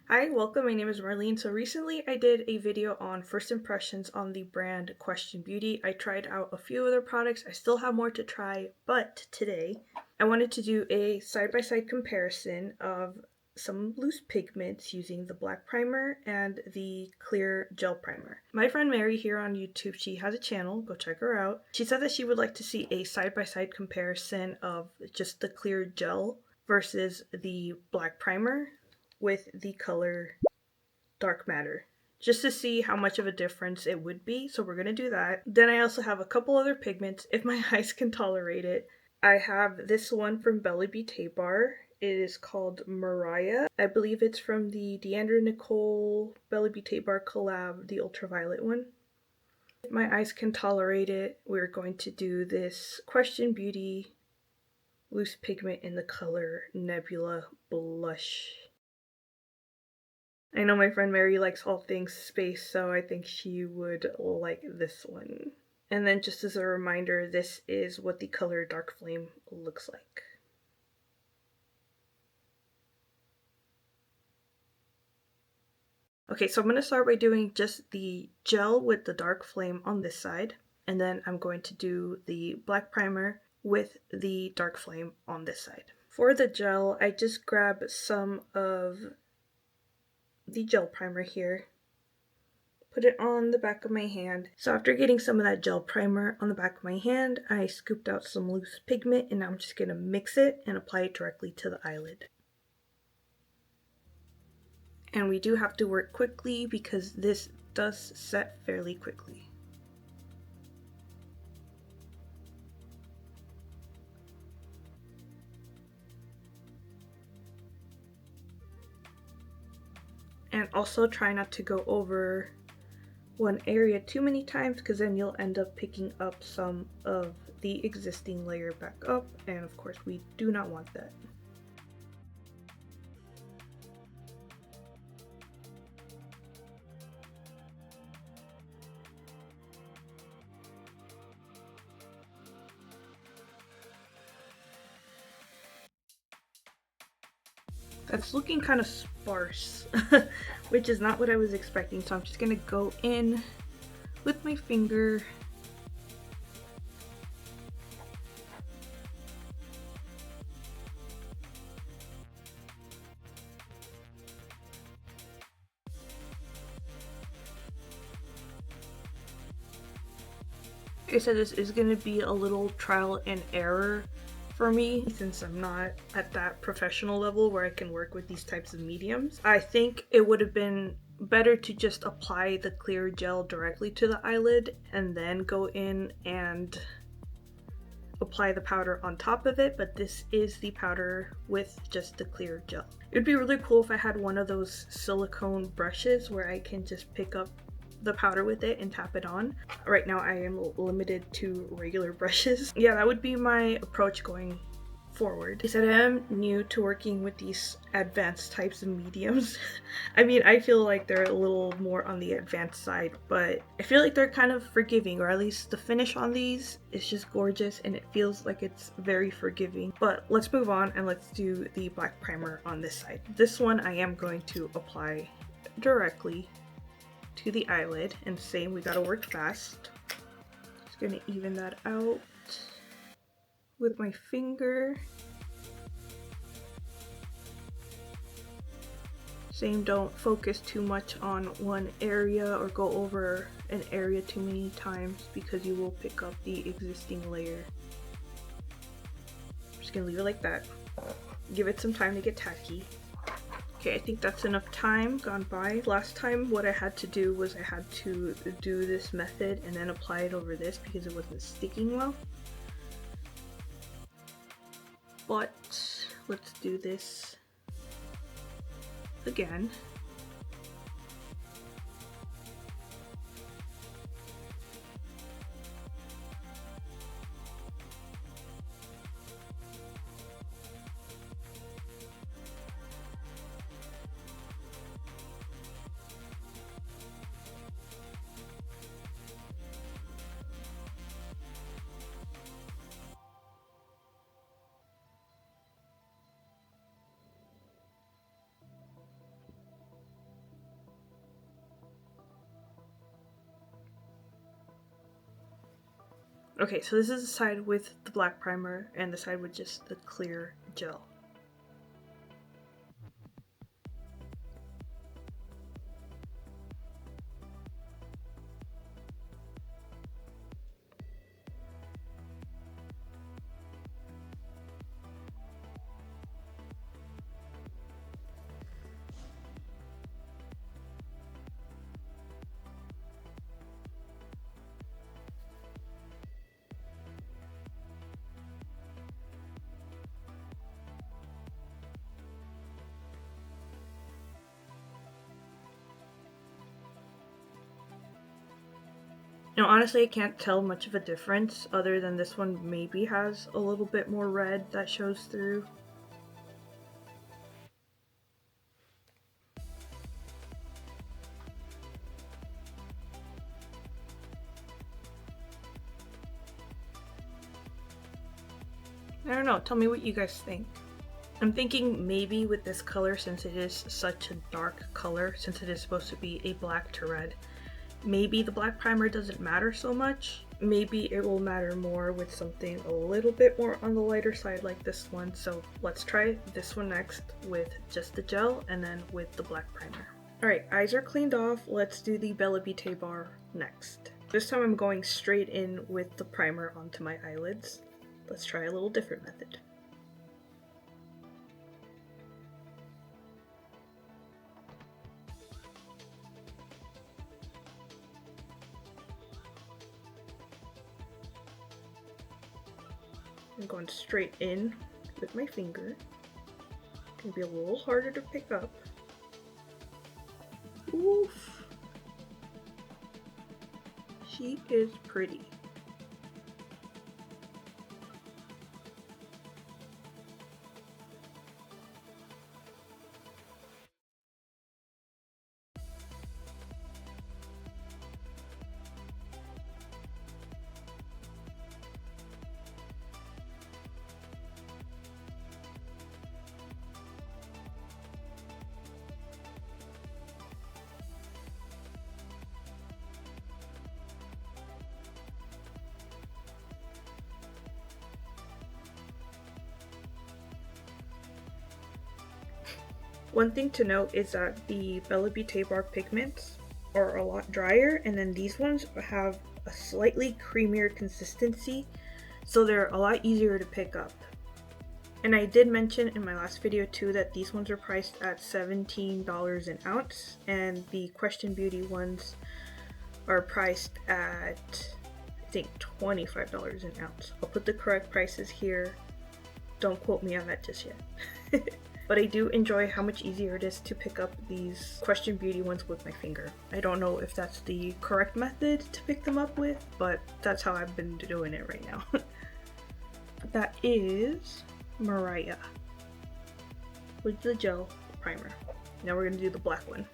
Hi, welcome. My name is Marlene. So recently I did a video on first impressions on the brand Question Beauty. I tried out a few other products. I still have more to try, but today I wanted to do a side-by-side comparison of some loose pigments using the black primer and the clear gel primer. My friend Mary here on YouTube, she has a channel, go check her out. She said that she would like to see a side-by-side comparison of just the clear gel versus the black primer with the color dark matter, just to see how much of a difference it would be. So we're going to do that. Then I also have a couple other pigments if my eyes can tolerate it. I have this one from Bella Beauté Bar. It is called Mariah. I believe it's from the Deandra Nicole Bella Beauté Bar collab, the ultraviolet one. If my eyes can tolerate it, we're going to do this Question Beauty loose pigment in the color Nebula Blush. I know my friend Mary likes all things space, so I think she would like this one. And then just as a reminder, this is what the color Dark Flame looks like. Okay, so I'm going to start by doing just the gel with the Dark Flame on this side, and then I'm going to do the black primer with the Dark Flame on this side. For the gel, I just grab some of the gel primer here, put it on the back of my hand. So after getting some of that gel primer on the back of my hand, I scooped out some loose pigment, and now I'm just going to mix it and apply it directly to the eyelid. And we do have to work quickly because this does set fairly quickly. And also try not to go over one area too many times, because then you'll end up picking up some of the existing layer back up, and of course we do not want that. That's looking kind of sparse, which is not what I was expecting, so I'm just gonna go in with my finger. Like I said, this is going to be a little trial and error for me since I'm not at that professional level where I can work with these types of mediums. I think it would have been better to just apply the clear gel directly to the eyelid and then go in and apply the powder on top of it, but this is the powder with just the clear gel. It would be really cool if I had one of those silicone brushes where I can just pick up the powder with it and tap it on. Right now I am limited to regular brushes. Yeah, that would be my approach going forward. I said I am new to working with these advanced types of mediums. I mean, I feel like they're a little more on the advanced side, but I feel like they're kind of forgiving, or at least the finish on these is just gorgeous and it feels like it's very forgiving. But let's move on and let's do the black primer on this side. This one I am going to apply directly to the eyelid, and same, we gotta work fast. Just gonna even that out with my finger. Same, don't focus too much on one area or go over an area too many times because you will pick up the existing layer. I'm just gonna leave it like that. Give it some time to get tacky. Okay, I think that's enough time gone by. Last time what I had to do was I had to do this method and then apply it over this because it wasn't sticking well. But let's do this again. Okay, so this is the side with the black primer and the side with just the clear gel. Now, honestly, I can't tell much of a difference other than this one maybe has a little bit more red that shows through. I don't know, tell me what you guys think. I'm thinking maybe with this color, since it is such a dark color, since it is supposed to be a black to red, maybe the black primer doesn't matter so much. Maybe it will matter more with something a little bit more on the lighter side like this one. So let's try this one next with just the gel and then with the black primer. Alright, eyes are cleaned off. Let's do the Bella Beauté bar next. This time I'm going straight in with the primer onto my eyelids. Let's try a little different method. I'm going straight in with my finger. It's gonna be a little harder to pick up. Oof. She is pretty. One thing to note is that the Bella Beauté bar pigments are a lot drier, and then these ones have a slightly creamier consistency, so they're a lot easier to pick up. And I did mention in my last video too that these ones are priced at $17 an ounce, and the Question Beauty ones are priced at, I think, $25 an ounce. I'll put the correct prices here. Don't quote me on that just yet. But I do enjoy how much easier it is to pick up these Question Beauty ones with my finger. I don't know if that's the correct method to pick them up with, but that's how I've been doing it right now. That is Mariah with the gel primer. Now we're gonna do the black one.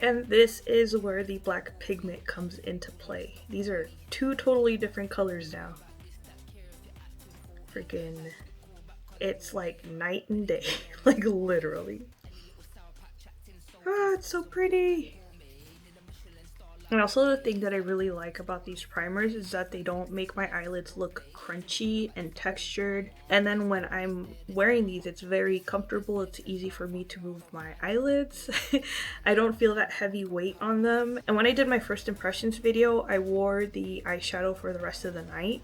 And this is where the black pigment comes into play. These are two totally different colors now. Freaking, it's like night and day, like literally. Ah, it's so pretty. And also the thing that I really like about these primers is that they don't make my eyelids look crunchy and textured. And then when I'm wearing these, it's very comfortable. It's easy for me to move my eyelids. I don't feel that heavy weight on them. And when I did my first impressions video, I wore the eyeshadow for the rest of the night.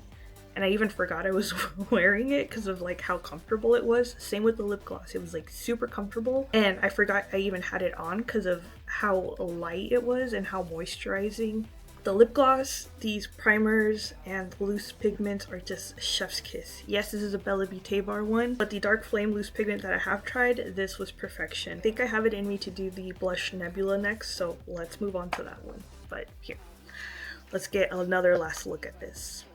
And I even forgot I was wearing it because of like how comfortable it was. Same with the lip gloss. It was like super comfortable. And I forgot I even had it on because of how light it was and how moisturizing The lip gloss, these primers, and loose pigments are just chef's kiss. Yes, this is a Bella Beauté bar one, but the Dark Flame loose pigment that I have tried, this was perfection. I think I have it in me to do the blush Nebula next, so let's move on to that one. But here, let's get another last look at this.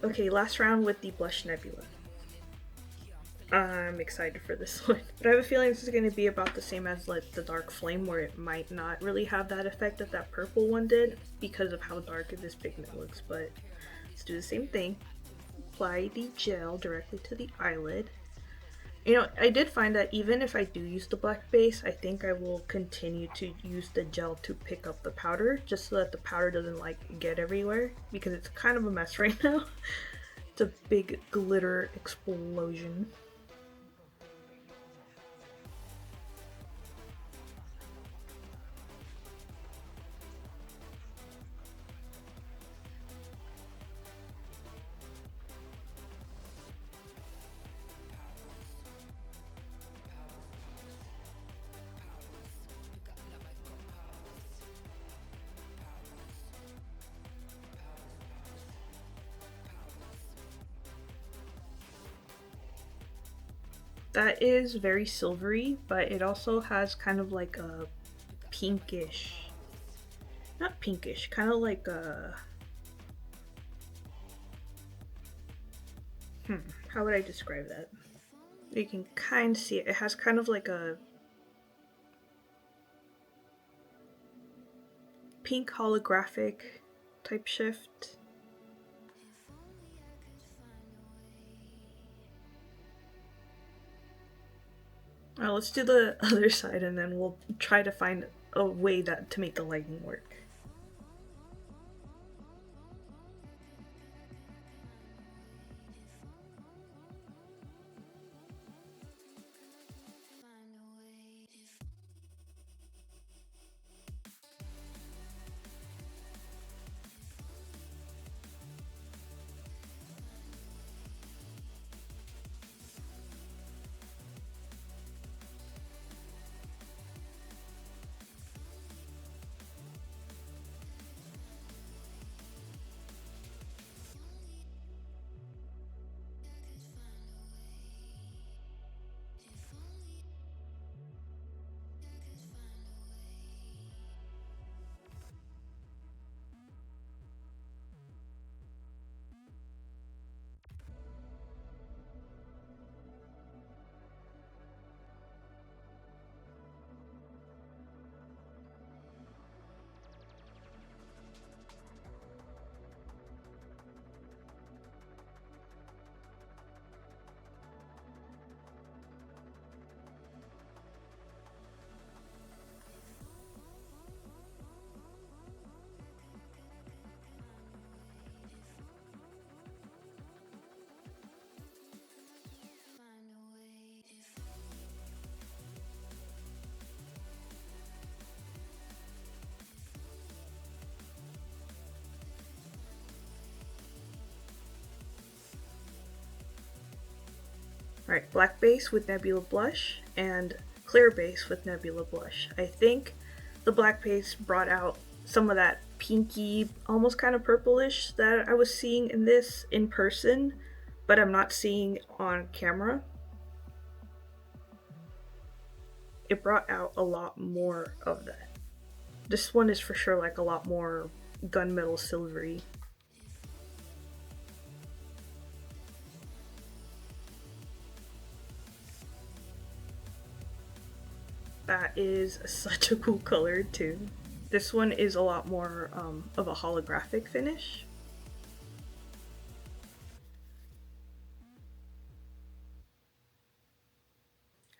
Okay, last round with the blush Nebula. I'm excited for this one. But I have a feeling this is going to be about the same as like the Dark Flame, where it might not really have that effect that that purple one did because of how dark this pigment looks. But let's do the same thing. Apply the gel directly to the eyelid. You know, I did find that even if I do use the black base, I think I will continue to use the gel to pick up the powder, just so that the powder doesn't like get everywhere, because it's kind of a mess right now. It's a big glitter explosion. That is very silvery, but it also has kind of like a pinkish, not pinkish, kind of like a, how would I describe that? You can kind of see it. It has kind of like a pink holographic type shift. Let's do the other side and then we'll try to find a way that to make the lighting work. Alright, black base with Nebula Blush and clear base with Nebula Blush. I think the black base brought out some of that pinky, almost kind of purplish that I was seeing in this in person, but I'm not seeing on camera. It brought out a lot more of that. This one is for sure like a lot more gunmetal silvery. That is such a cool color too. This one is a lot more of a holographic finish.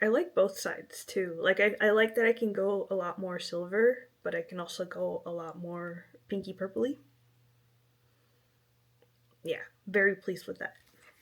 I like both sides too. Like I like that I can go a lot more silver, but I can also go a lot more pinky purpley. Yeah, very pleased with that.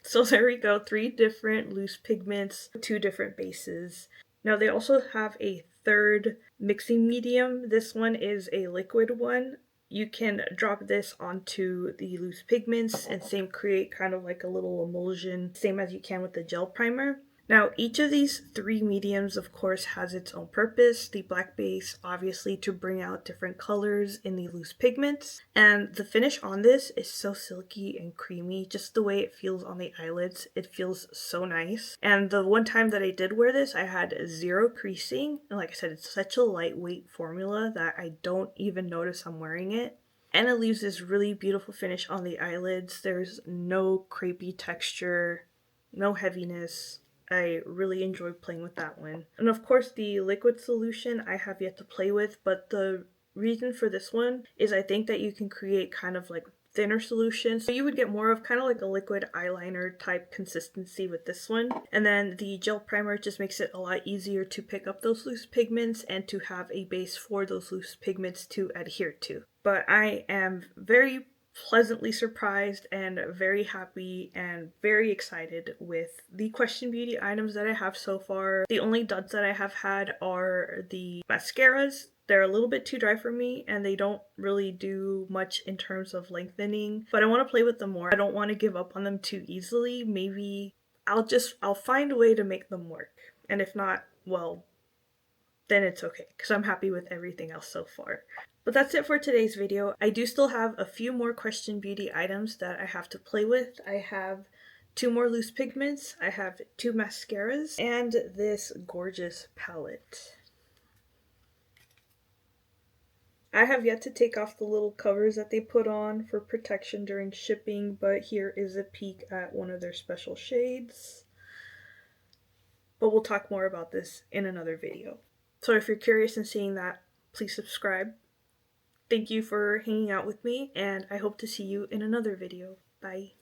So there we go, 3 different loose pigments, 2 different bases. Now they also have a third mixing medium. This one is a liquid one. You can drop this onto the loose pigments and same create kind of like a little emulsion, same as you can with the gel primer. Now, each of these 3 mediums, of course, has its own purpose. The black base, obviously, to bring out different colors in the loose pigments. And the finish on this is so silky and creamy, just the way it feels on the eyelids. It feels so nice. And the one time that I did wear this, I had 0 creasing. And like I said, it's such a lightweight formula that I don't even notice I'm wearing it. And it leaves this really beautiful finish on the eyelids. There's no crepey texture, no heaviness. I really enjoyed playing with that one. And of course, the liquid solution I have yet to play with, but the reason for this one is I think that you can create kind of like thinner solutions. So you would get more of kind of like a liquid eyeliner type consistency with this one. And then the gel primer just makes it a lot easier to pick up those loose pigments and to have a base for those loose pigments to adhere to. But I am very pleasantly surprised and very happy and very excited with the Question Beauty items that I have so far. The only duds that I have had are the mascaras. They're a little bit too dry for me and they don't really do much in terms of lengthening, but I want to play with them more. I don't want to give up on them too easily. Maybe I'll find a way to make them work. And if not, well, then it's okay, because I'm happy with everything else so far. But that's it for today's video. I do still have a few more Question Beauty items that I have to play with. I have 2 more loose pigments, I have 2 mascaras, and this gorgeous palette. I have yet to take off the little covers that they put on for protection during shipping, but here is a peek at one of their special shades. But we'll talk more about this in another video. So if you're curious in seeing that, please subscribe. Thank you for hanging out with me, and I hope to see you in another video. Bye.